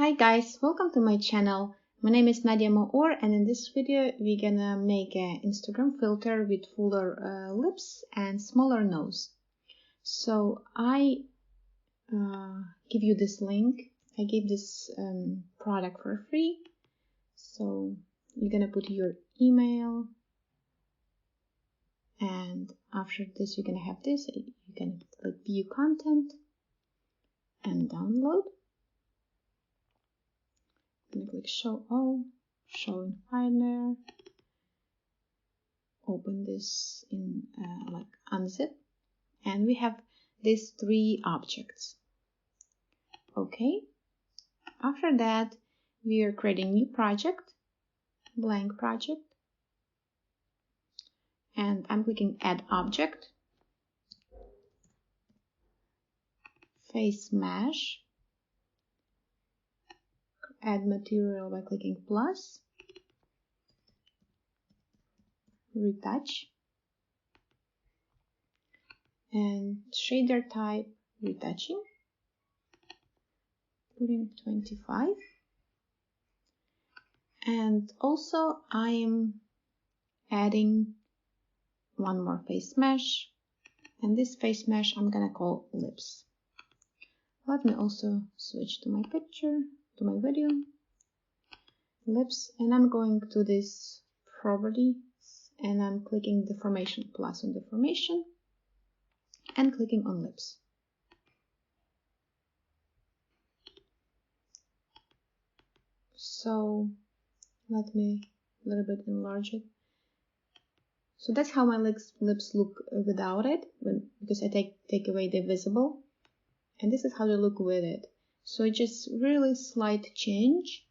Hi guys, welcome to my channel. My name is Nadia Maor, and in this video we're gonna make an Instagram filter with fuller lips and smaller nose. So I give you this link. I gave this product for free. So you're gonna put your email, and after this you're gonna have this. You can click view content and download. I'm gonna click show all, show in Finder, open this in like unzip, and we have these three objects. Okay, after that we are creating new project, blank project, and I'm clicking add object, face mesh, add material by clicking plus, retouch, and shader type retouching, putting 25. And also I'm adding one more face mesh, and this face mesh I'm gonna call lips. Let me also switch to my picture, to my video, lips, and I'm going to this property and I'm clicking deformation, plus on deformation, and clicking on lips. So let me a little bit enlarge it. So that's how my lips look without it, because I take away the visible, and this is how they look with it. So it's just really slight change,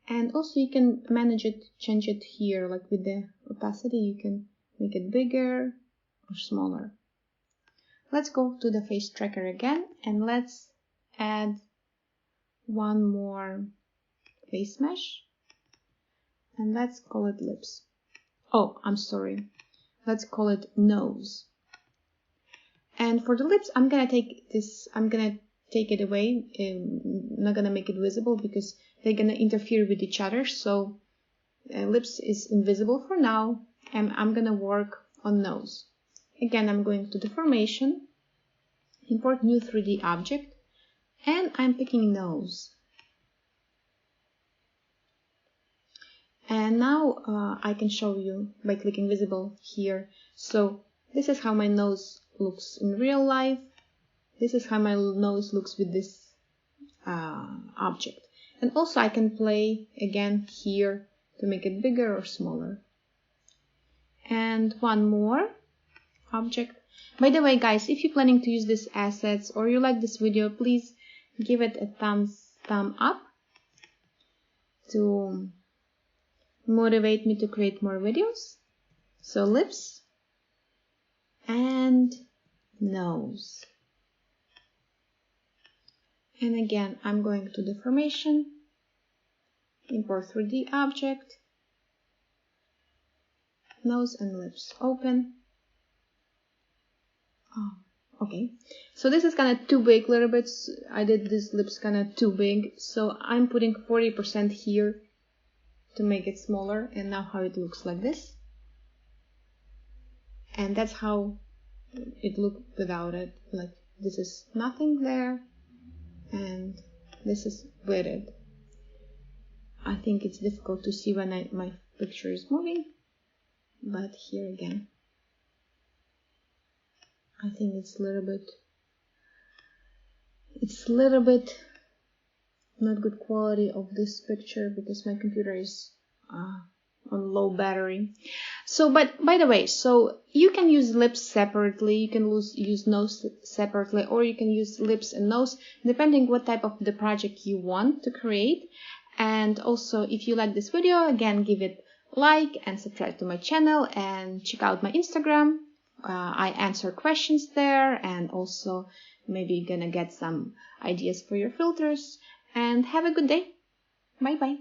and also you can manage it, change it here, like with the opacity you can make it bigger or smaller. Let's go to the face tracker again, and let's add one more face mesh, and let's call it lips. Oh, I'm sorry. Let's call it nose. And for the lips, I'm gonna take it away. I'm not gonna make it visible because they're gonna interfere with each other. So lips is invisible for now, and I'm gonna work on nose. Again, I'm going to deformation, import new 3D object, and I'm picking nose. And now I can show you by clicking visible here. So this is how my nose looks in real life. This is how my nose looks with this object. And also I can play again here to make it bigger or smaller. And one more object. By the way, guys, if you're planning to use these assets or you like this video, please give it a thumb up to motivate me to create more videos. So lips and nose. And again, I'm going to deformation, import 3D object, nose and lips, open. Oh, okay. So this is kind of too big a little bit. I did this lips kind of too big. So I'm putting 40% here to make it smaller, and now how it looks like this. And that's how it looked without it. Like this is nothing there, and this is with it. I think it's difficult to see when my picture is moving, but here again, I think it's a little bit not good quality of this picture because my computer is on low battery. So, but by the way, so you can use lips separately, you can use nose separately, or you can use lips and nose depending what type of the project you want to create. And also, if you like this video, again, give it like and subscribe to my channel and check out my Instagram. I answer questions there, and also maybe you're gonna get some ideas for your filters. And have a good day. Bye bye.